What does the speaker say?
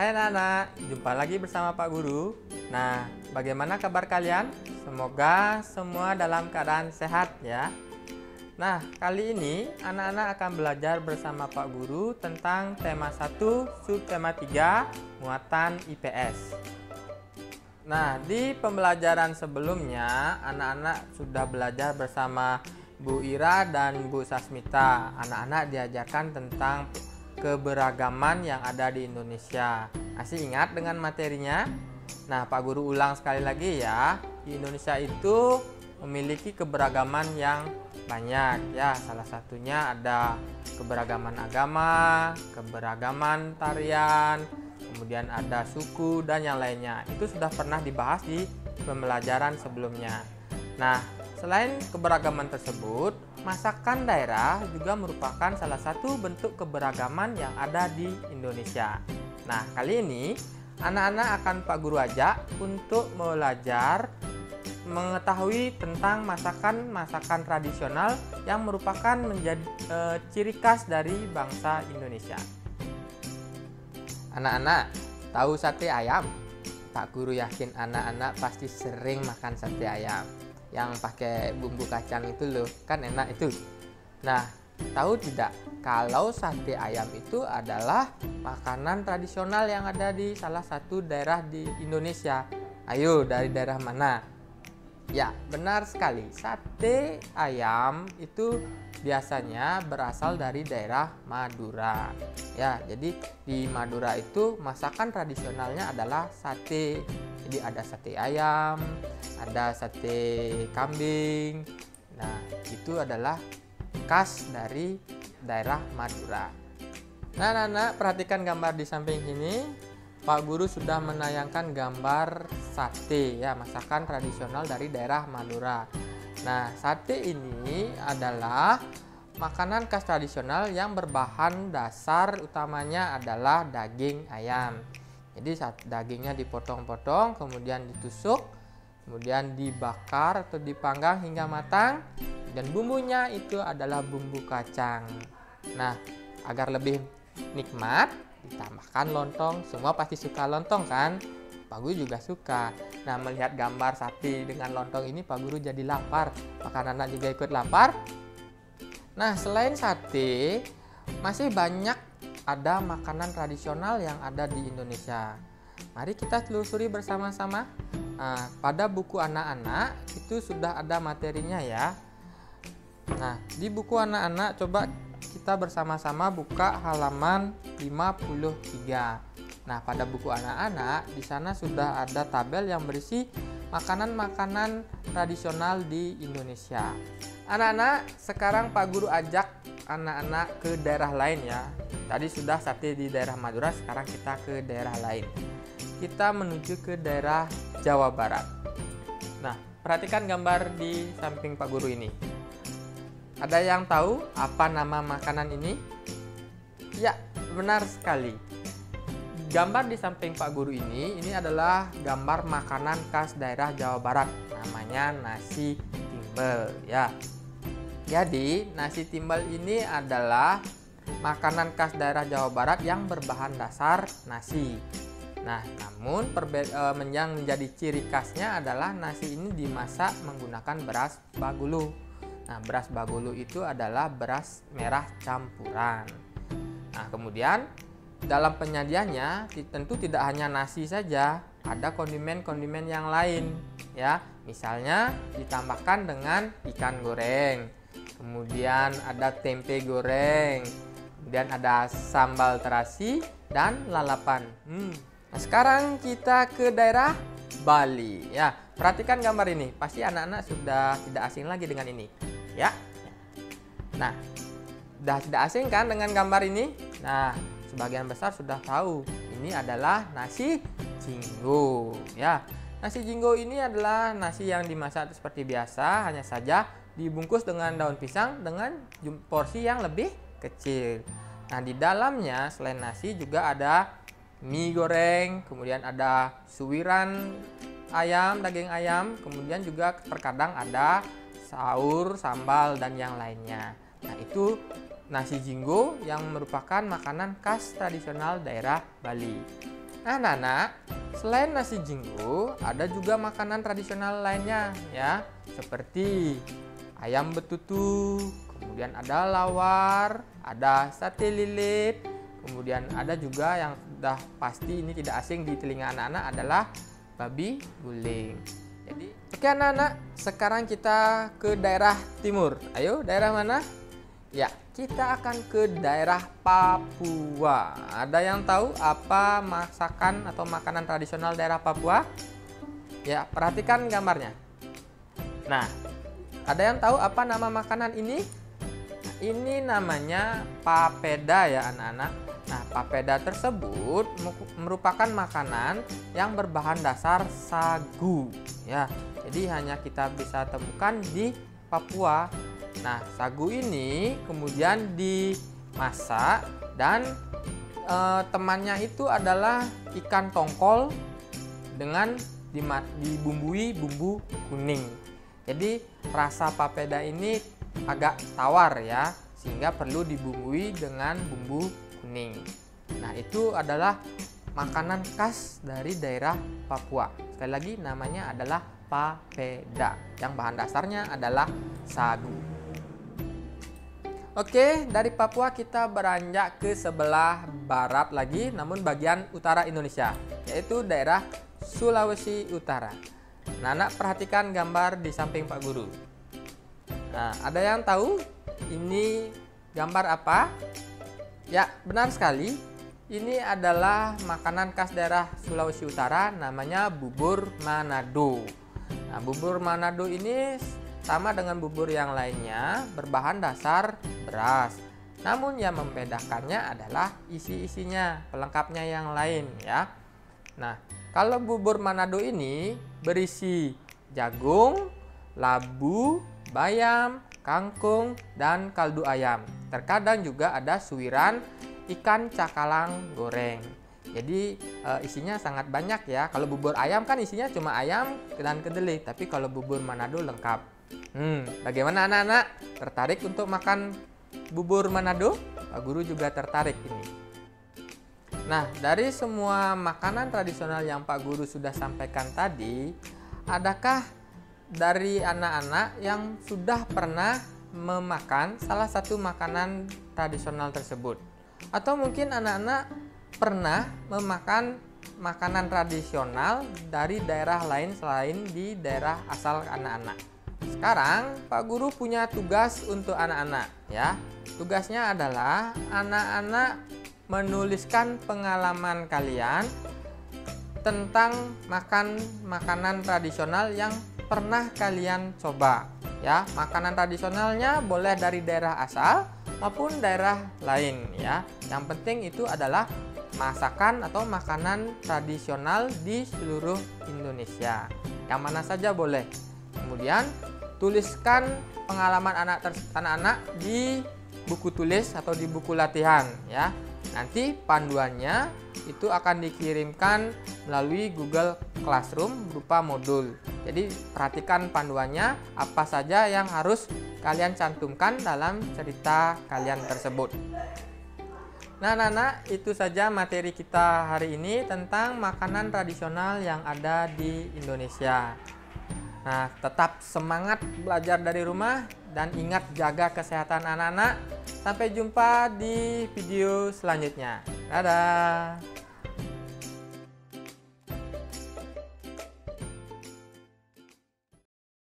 Hai anak-anak, jumpa lagi bersama Pak Guru. Nah, bagaimana kabar kalian? Semoga semua dalam keadaan sehat ya. Nah, kali ini anak-anak akan belajar bersama Pak Guru tentang tema 1, subtema 3, muatan IPS. Nah, di pembelajaran sebelumnya, anak-anak sudah belajar bersama Bu Ira dan Bu Sasmita. Anak-anak diajarkan tentang keberagaman yang ada di Indonesia. Masih ingat dengan materinya? Nah, Pak Guru ulang sekali lagi ya. Di Indonesia itu memiliki keberagaman yang banyak ya. Salah satunya ada keberagaman agama, keberagaman tarian, kemudian ada suku dan yang lainnya. Itu sudah pernah dibahas di pembelajaran sebelumnya. Nah, selain keberagaman tersebut, masakan daerah juga merupakan salah satu bentuk keberagaman yang ada di Indonesia. Nah, kali ini anak-anak akan Pak Guru ajak untuk belajar mengetahui tentang masakan-masakan tradisional yang merupakan menjadi ciri khas dari bangsa Indonesia. Anak-anak, tahu sate ayam? Pak Guru yakin anak-anak pasti sering makan sate ayam yang pakai bumbu kacang itu loh, kan enak itu. Nah, tahu tidak kalau sate ayam itu adalah makanan tradisional yang ada di salah satu daerah di Indonesia? Ayo, dari daerah mana? Ya, benar sekali. Sate ayam itu biasanya berasal dari daerah Madura. Ya, jadi di Madura itu masakan tradisionalnya adalah sate. Jadi ada sate ayam, ada sate kambing. Nah, itu adalah khas dari daerah Madura. Nah, anak-anak, perhatikan gambar di samping ini. Pak Guru sudah menayangkan gambar sate ya, masakan tradisional dari daerah Madura. Nah, sate ini adalah makanan khas tradisional yang berbahan dasar utamanya adalah daging ayam. Jadi dagingnya dipotong-potong, kemudian ditusuk, kemudian dibakar atau dipanggang hingga matang, dan bumbunya itu adalah bumbu kacang. Nah, agar lebih nikmat, ditambahkan lontong. Semua pasti suka lontong kan? Pak Guru juga suka. Nah, melihat gambar sate dengan lontong ini, Pak Guru jadi lapar. Maka anak juga ikut lapar. Nah, selain sate, masih banyak ada makanan tradisional yang ada di Indonesia. Mari kita telusuri bersama-sama. Nah, pada buku anak-anak itu sudah ada materinya ya. Nah, di buku anak-anak coba kita bersama-sama buka halaman 53. Nah, pada buku anak-anak di sana sudah ada tabel yang berisi makanan-makanan tradisional di Indonesia. Anak-anak, sekarang Pak Guru ajak anak-anak ke daerah lain ya. Tadi sudah sate di daerah Madura, sekarang kita ke daerah lain. Kita menuju ke daerah Jawa Barat. Nah, perhatikan gambar di samping Pak Guru ini. Ada yang tahu apa nama makanan ini? Ya, benar sekali. Gambar di samping Pak Guru ini adalah gambar makanan khas daerah Jawa Barat. Namanya nasi timbel ya. Jadi, nasi timbel ini adalah makanan khas daerah Jawa Barat yang berbahan dasar nasi. Nah, namun yang menjadi ciri khasnya adalah nasi ini dimasak menggunakan beras bagulu. Nah, beras bagulu itu adalah beras merah campuran. Nah, kemudian dalam penyajiannya tentu tidak hanya nasi saja, ada kondimen-kondimen yang lain ya. Misalnya ditambahkan dengan ikan goreng. Kemudian ada tempe goreng. Kemudian ada sambal terasi dan lalapan. Nah, sekarang kita ke daerah Bali ya. Perhatikan gambar ini. Pasti anak-anak sudah tidak asing lagi dengan ini. Ya. Nah, sudah tidak asing kan dengan gambar ini? Nah, sebagian besar sudah tahu. Ini adalah nasi jinggo ya. Nasi jinggo ini adalah nasi yang dimasak seperti biasa, hanya saja dibungkus dengan daun pisang dengan porsi yang lebih kecil. Nah, di dalamnya selain nasi juga ada mie goreng, kemudian ada suwiran ayam, daging ayam, kemudian juga terkadang ada saur, sambal, dan yang lainnya. Nah, itu nasi jinggo yang merupakan makanan khas tradisional daerah Bali. Anak-anak, selain nasi jinggo, ada juga makanan tradisional lainnya ya, seperti ayam betutu, kemudian ada lawar, ada sate lilit, kemudian ada juga yang sudah pasti ini tidak asing di telinga anak-anak adalah babi guling. Jadi, oke anak-anak, sekarang kita ke daerah timur. Ayo, daerah mana? Ya, kita akan ke daerah Papua. Ada yang tahu apa masakan atau makanan tradisional daerah Papua? Ya, perhatikan gambarnya. Nah, ada yang tahu apa nama makanan ini? Ini namanya papeda ya anak-anak. Nah, papeda tersebut merupakan makanan yang berbahan dasar sagu ya. Jadi hanya kita bisa temukan di Papua. Nah, sagu ini kemudian dimasak dan temannya itu adalah ikan tongkol dengan dibumbui bumbu kuning. Jadi rasa papeda ini agak tawar ya, sehingga perlu dibumbui dengan bumbu kuning. Nah, itu adalah makanan khas dari daerah Papua. Sekali lagi namanya adalah papeda, yang bahan dasarnya adalah sagu. Oke, dari Papua kita beranjak ke sebelah barat lagi, namun bagian utara Indonesia, yaitu daerah Sulawesi Utara. Nah, anak perhatikan gambar di samping Pak Guru. Nah, ada yang tahu ini gambar apa? Ya, benar sekali. Ini adalah makanan khas daerah Sulawesi Utara, namanya bubur Manado. Nah, bubur Manado ini sama dengan bubur yang lainnya, berbahan dasar beras. Namun yang membedakannya adalah isi-isinya, pelengkapnya yang lain ya. Nah, kalau bubur Manado ini berisi jagung, labu, bayam, kangkung, dan kaldu ayam. Terkadang juga ada suiran ikan cakalang goreng. Jadi isinya sangat banyak ya. Kalau bubur ayam kan isinya cuma ayam dan kedelai, tapi kalau bubur Manado lengkap. Bagaimana anak-anak? Tertarik untuk makan bubur Manado? Pak Guru juga tertarik ini. Nah, dari semua makanan tradisional yang Pak Guru sudah sampaikan tadi, adakah dari anak-anak yang sudah pernah memakan salah satu makanan tradisional tersebut? Atau mungkin anak-anak pernah memakan makanan tradisional dari daerah lain selain di daerah asal anak-anak? Sekarang Pak Guru punya tugas untuk anak-anak ya. Tugasnya adalah anak-anak menuliskan pengalaman kalian tentang makan makanan tradisional yang pernah kalian coba ya. Makanan tradisionalnya boleh dari daerah asal maupun daerah lain ya. Yang penting itu adalah masakan atau makanan tradisional di seluruh Indonesia. Yang mana saja boleh. Kemudian tuliskan pengalaman anak-anak di buku tulis atau di buku latihan ya. Nanti panduannya itu akan dikirimkan melalui Google Classroom berupa modul. Jadi perhatikan panduannya, apa saja yang harus kalian cantumkan dalam cerita kalian tersebut. Nah anak-anak, itu saja materi kita hari ini tentang makanan tradisional yang ada di Indonesia. Nah, tetap semangat belajar dari rumah dan ingat jaga kesehatan anak-anak. Sampai jumpa di video selanjutnya. Dadah!